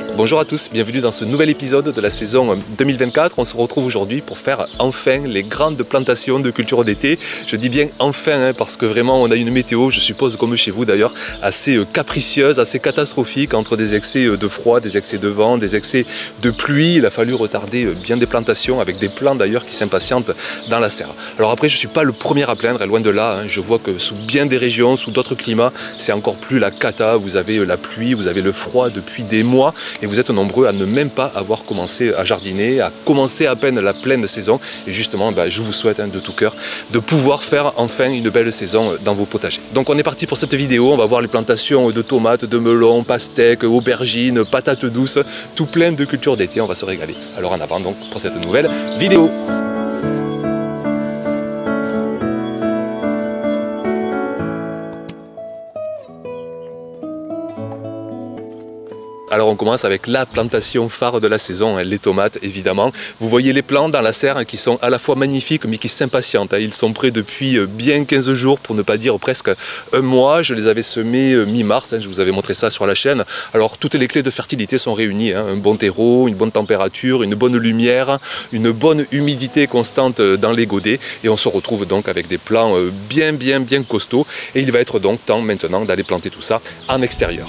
Et bonjour à tous, bienvenue dans ce nouvel épisode de la saison 2024. On se retrouve aujourd'hui pour faire enfin les grandes plantations de culture d'été. Je dis bien enfin parce que vraiment on a une météo, je suppose comme chez vous d'ailleurs, assez capricieuse, assez catastrophique entre des excès de froid, des excès de vent, des excès de pluie. Il a fallu retarder bien des plantations avec des plants d'ailleurs qui s'impatientent dans la serre. Alors après je ne suis pas le premier à plaindre, loin de là. Je vois que sous bien des régions, sous d'autres climats, c'est encore plus la cata. Vous avez la pluie, vous avez le froid depuis des mois. Et vous êtes nombreux à ne même pas avoir commencé à jardiner, à commencer à peine la pleine saison. Et justement, je vous souhaite de tout cœur de pouvoir faire enfin une belle saison dans vos potagers. Donc on est parti pour cette vidéo, on va voir les plantations de tomates, de melons, pastèques, aubergines, patates douces, tout plein de cultures d'été, on va se régaler. Alors en avant donc pour cette nouvelle vidéo. Alors on commence avec la plantation phare de la saison, les tomates évidemment. Vous voyez les plants dans la serre qui sont à la fois magnifiques mais qui s'impatientent. Ils sont prêts depuis bien 15 jours pour ne pas dire presque un mois. Je les avais semés mi-mars, je vous avais montré ça sur la chaîne. Alors toutes les clés de fertilité sont réunies, un bon terreau, une bonne température, une bonne lumière, une bonne humidité constante dans les godets. Et on se retrouve donc avec des plants bien costauds. Et il va être donc temps maintenant d'aller planter tout ça en extérieur.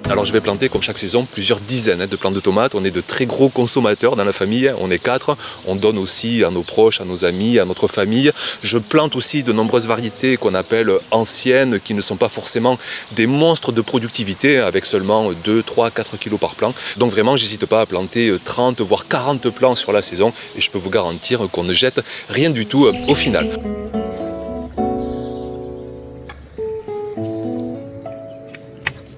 Alors je vais planter comme chaque saison plusieurs dizaines de plants de tomates. On est de très gros consommateurs dans la famille, on est 4. On donne aussi à nos proches, à nos amis, à notre famille. Je plante aussi de nombreuses variétés qu'on appelle anciennes, qui ne sont pas forcément des monstres de productivité, avec seulement 2, 3, 4 kilos par plant. Donc vraiment, j'hésite pas à planter 30 voire 40 plants sur la saison et je peux vous garantir qu'on ne jette rien du tout au final.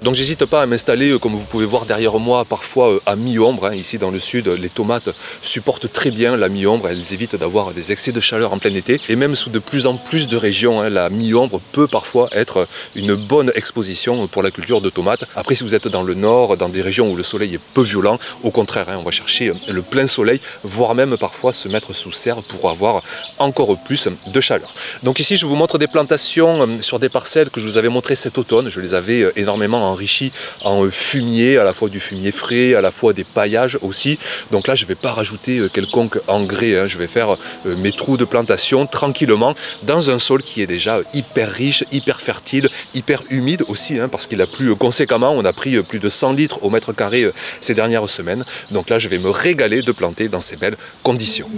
Donc j'hésite pas à m'installer, comme vous pouvez voir derrière moi, parfois à mi-ombre. Ici dans le sud, les tomates supportent très bien la mi-ombre, elles évitent d'avoir des excès de chaleur en plein été. Et même sous de plus en plus de régions, la mi-ombre peut parfois être une bonne exposition pour la culture de tomates. Après, si vous êtes dans le nord, dans des régions où le soleil est peu violent, au contraire, on va chercher le plein soleil, voire même parfois se mettre sous serre pour avoir encore plus de chaleur. Donc ici, je vous montre des plantations sur des parcelles que je vous avais montrées cet automne. Je les avais énormément enrichi en fumier, à la fois du fumier frais, à la fois des paillages aussi. Donc là, je ne vais pas rajouter quelconque engrais. Je vais faire mes trous de plantation tranquillement dans un sol qui est déjà hyper riche, hyper fertile, hyper humide aussi, parce qu'il a plu conséquemment. On a pris plus de 100 litres au mètre carré ces dernières semaines. Donc là, je vais me régaler de planter dans ces belles conditions.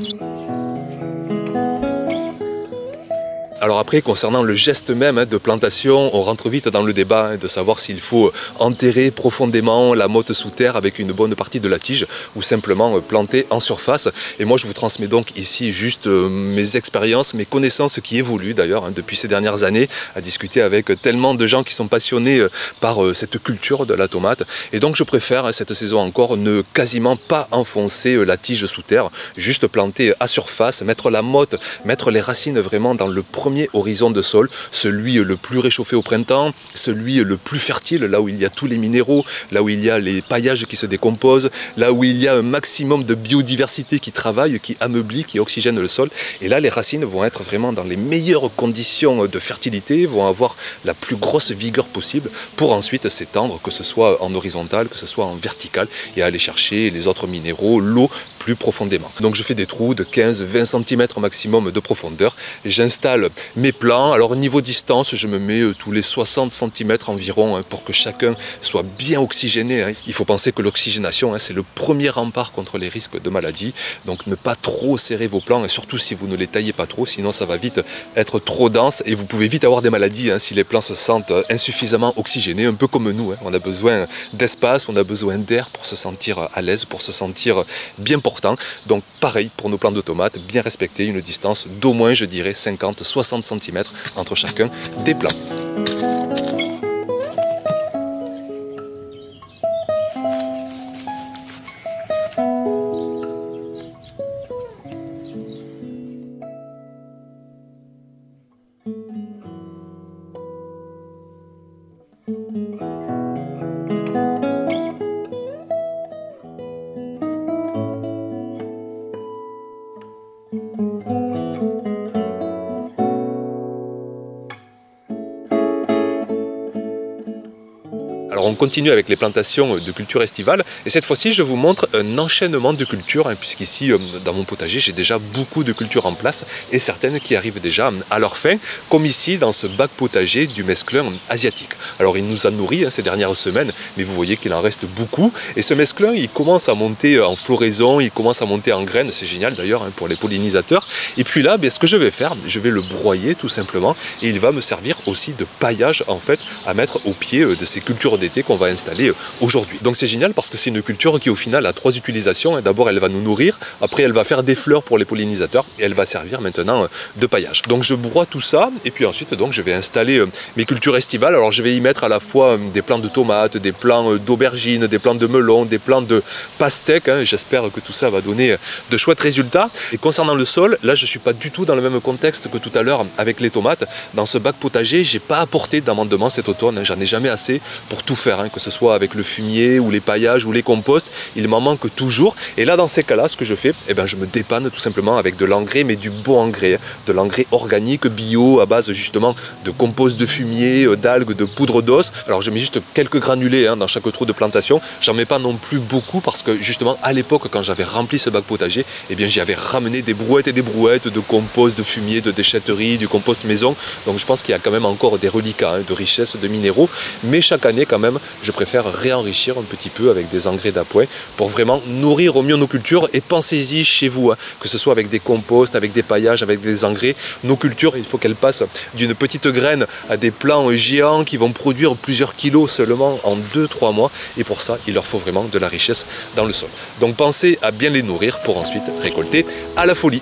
Alors après, concernant le geste même de plantation, on rentre vite dans le débat de savoir s'il faut enterrer profondément la motte sous terre avec une bonne partie de la tige ou simplement planter en surface. Et moi, je vous transmets donc ici juste mes expériences, mes connaissances qui évoluent d'ailleurs depuis ces dernières années, à discuter avec tellement de gens qui sont passionnés par cette culture de la tomate. Et donc, je préfère cette saison encore ne quasiment pas enfoncer la tige sous terre, juste planter à surface, mettre la motte, mettre les racines vraiment dans le premier horizon de sol, celui le plus réchauffé au printemps, celui le plus fertile, là où il y a tous les minéraux, là où il y a les paillages qui se décomposent, là où il y a un maximum de biodiversité qui travaille, qui ameublit, qui oxygène le sol. Et là, les racines vont être vraiment dans les meilleures conditions de fertilité, vont avoir la plus grosse vigueur possible pour ensuite s'étendre, que ce soit en horizontal, que ce soit en vertical, et aller chercher les autres minéraux, l'eau plus profondément. Donc je fais des trous de 15-20 cm maximum de profondeur, j'installe mes plants. Alors niveau distance, je me mets tous les 60 cm environ pour que chacun soit bien oxygéné. Il faut penser que l'oxygénation, c'est le premier rempart contre les risques de maladie. Donc ne pas trop serrer vos plants, et surtout si vous ne les taillez pas trop, sinon ça va vite être trop dense et vous pouvez vite avoir des maladies si les plants se sentent insuffisamment oxygénés, un peu comme nous. On a besoin d'espace, on a besoin d'air pour se sentir à l'aise, pour se sentir bien portant. Donc pareil pour nos plants de tomates, bien respecter une distance d'au moins, je dirais, 50-60 cm entre chacun des plants. on continue avec les plantations de cultures estivales et cette fois-ci je vous montre un enchaînement de cultures puisqu'ici dans mon potager j'ai déjà beaucoup de cultures en place et certaines qui arrivent déjà à leur fin, comme ici dans ce bac potager du mesclun asiatique. Alors il nous a nourris ces dernières semaines, mais vous voyez qu'il en reste beaucoup et ce mesclun il commence à monter en floraison, il commence à monter en graines, c'est génial d'ailleurs pour les pollinisateurs. Et puis là, ce que je vais faire, je vais le broyer tout simplement et il va me servir aussi de paillage en fait à mettre au pied de ces cultures d'été qu'on va installer aujourd'hui. Donc c'est génial parce que c'est une culture qui au final a trois utilisations. D'abord elle va nous nourrir, après elle va faire des fleurs pour les pollinisateurs et elle va servir maintenant de paillage. Donc je broie tout ça et puis ensuite donc je vais installer mes cultures estivales. Alors je vais y mettre à la fois des plants de tomates, des plants d'aubergines, des plants de melons, des plants de pastèques. J'espère que tout ça va donner de chouettes résultats. Et concernant le sol, là je ne suis pas du tout dans le même contexte que tout à l'heure avec les tomates. Dans ce bac potager, j'ai pas apporté d'amendement cet automne, j'en ai jamais assez pour tout faire, que ce soit avec le fumier ou les paillages ou les composts, il m'en manque toujours. Et là dans ces cas-là, ce que je fais, je me dépanne tout simplement avec de l'engrais, mais du bon engrais, de l'engrais organique, bio, à base justement de compost de fumier, d'algues, de poudre d'os. Alors je mets juste quelques granulés dans chaque trou de plantation, j'en mets pas non plus beaucoup parce que justement à l'époque quand j'avais rempli ce bac potager, j'y avais ramené des brouettes et des brouettes de compost, de fumier, de déchetterie, du compost maison. Donc je pense qu'il y a quand même encore des reliquats de richesse de minéraux. Mais chaque année quand même, je préfère réenrichir un petit peu avec des engrais d'appoint pour vraiment nourrir au mieux nos cultures. Et pensez-y chez vous, que ce soit avec des composts, avec des paillages, avec des engrais. Nos cultures, il faut qu'elles passent d'une petite graine à des plants géants qui vont produire plusieurs kilos seulement en 2-3 mois. Et pour ça, il leur faut vraiment de la richesse dans le sol. Donc pensez à bien les nourrir pour ensuite récolter à la folie.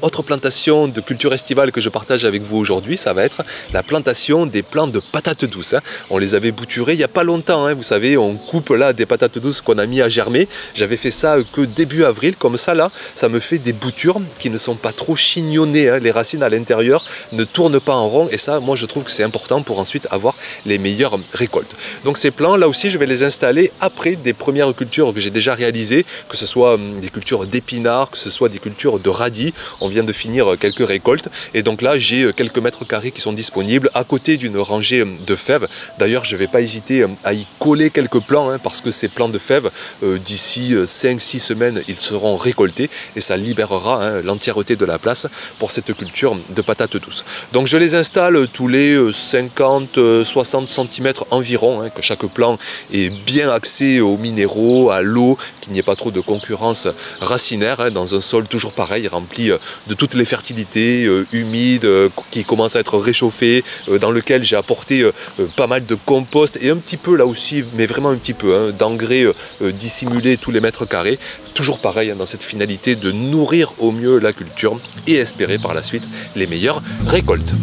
Autre plantation de culture estivale que je partage avec vous aujourd'hui, ça va être la plantation des plants de patates douces. On les avait bouturés il n'y a pas longtemps, vous savez, on coupe là des patates douces qu'on a mis à germer. J'avais fait ça que début avril, comme ça là, ça me fait des boutures qui ne sont pas trop chignonnées, les racines à l'intérieur ne tournent pas en rond et ça, moi je trouve que c'est important pour ensuite avoir les meilleures récoltes. Donc ces plants, là aussi, je vais les installer après des premières cultures que j'ai déjà réalisées, que ce soit des cultures d'épinards, que ce soit des cultures de radis. On vient de finir quelques récoltes et donc là j'ai quelques mètres carrés qui sont disponibles à côté d'une rangée de fèves. D'ailleurs je ne vais pas hésiter à y coller quelques plants parce que ces plants de fèves d'ici 5-6 semaines ils seront récoltés et ça libérera l'entièreté de la place pour cette culture de patates douces. Donc je les installe tous les 50-60 cm environ, que chaque plant est bien axé aux minéraux, à l'eau, qu'il n'y ait pas trop de concurrence racinaire dans un sol toujours pareil, rempli de toutes les fertilités, humide, qui commence à être réchauffé, dans lequel j'ai apporté pas mal de compost et un petit peu là aussi, mais vraiment un petit peu, d'engrais dissimulés tous les mètres carrés. Toujours pareil dans cette finalité de nourrir au mieux la culture et espérer par la suite les meilleures récoltes.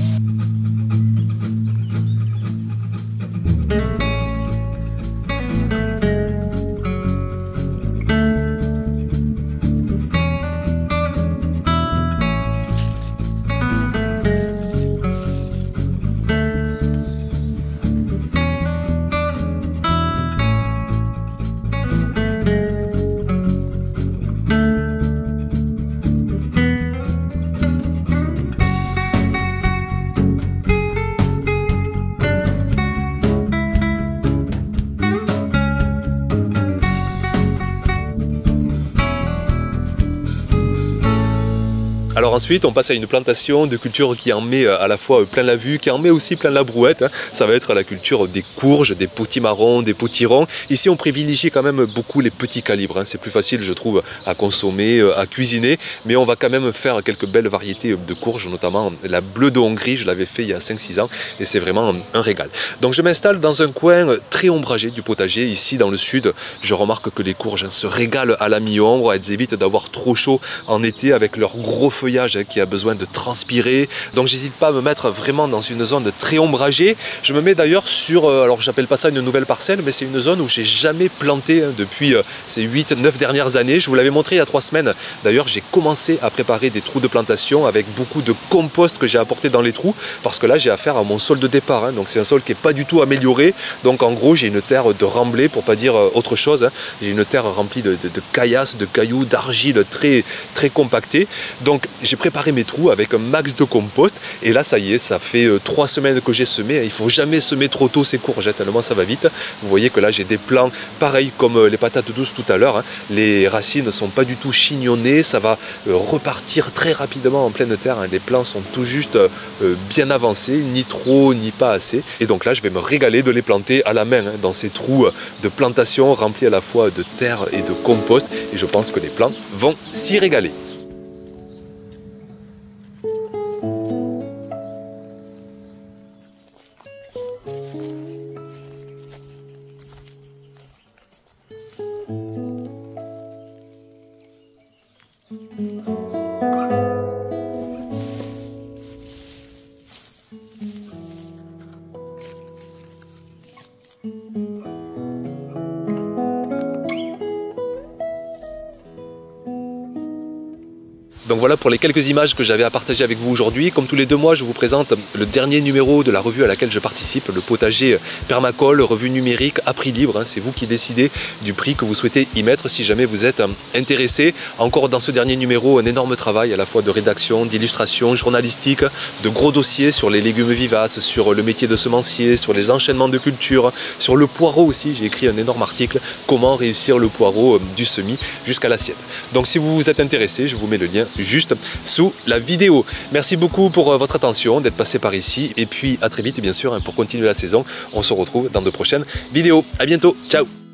Alors ensuite, on passe à une plantation de culture qui en met à la fois plein la vue, qui en met aussi plein la brouette. Ça va être la culture des courges, des potimarrons, des potirons. Ici, on privilégie quand même beaucoup les petits calibres. C'est plus facile, je trouve, à consommer, à cuisiner. Mais on va quand même faire quelques belles variétés de courges, notamment la bleue de Hongrie. Je l'avais fait il y a 5-6 ans et c'est vraiment un régal. Donc je m'installe dans un coin très ombragé du potager. Ici, dans le sud, je remarque que les courges se régalent à la mi-ombre. Elles évitent d'avoir trop chaud en été avec leurs gros feuilles feuillage qui a besoin de transpirer. Donc j'hésite pas à me mettre vraiment dans une zone très ombragée. Je me mets d'ailleurs sur, alors j'appelle pas ça une nouvelle parcelle, mais c'est une zone où j'ai jamais planté depuis ces 8-9 dernières années. Je vous l'avais montré il y a 3 semaines. D'ailleurs, j'ai commencé à préparer des trous de plantation avec beaucoup de compost que j'ai apporté dans les trous, parce que là j'ai affaire à mon sol de départ. Donc c'est un sol qui n'est pas du tout amélioré. Donc en gros, j'ai une terre de remblai, pour pas dire autre chose. J'ai une terre remplie de caillasses, de cailloux, d'argile très compactée. Donc j'ai préparé mes trous avec un max de compost. Et là, ça y est, ça fait 3 semaines que j'ai semé. Il ne faut jamais semer trop tôt ces courgettes, tellement ça va vite. Vous voyez que là, j'ai des plants pareils comme les patates douces tout à l'heure. Les racines ne sont pas du tout chignonnées. Ça va repartir très rapidement en pleine terre. Les plants sont tout juste bien avancés, ni trop, ni pas assez. Et donc là, je vais me régaler de les planter à la main dans ces trous de plantation remplis à la fois de terre et de compost. Et je pense que les plants vont s'y régaler. Donc voilà pour les quelques images que j'avais à partager avec vous aujourd'hui. Comme tous les 2 mois, je vous présente le dernier numéro de la revue à laquelle je participe, le potager Permacole, revue numérique à prix libre. C'est vous qui décidez du prix que vous souhaitez y mettre si jamais vous êtes intéressé. Encore dans ce dernier numéro, un énorme travail à la fois de rédaction, d'illustration, journalistique, de gros dossiers sur les légumes vivaces, sur le métier de semencier, sur les enchaînements de culture, sur le poireau aussi. J'ai écrit un énorme article, comment réussir le poireau du semis jusqu'à l'assiette. Donc si vous êtes intéressé, je vous mets le lien juste sous la vidéo. Merci beaucoup pour votre attention, d'être passé par ici. Et puis à très vite, bien sûr, pour continuer la saison. On se retrouve dans de prochaines vidéos. À bientôt. Ciao.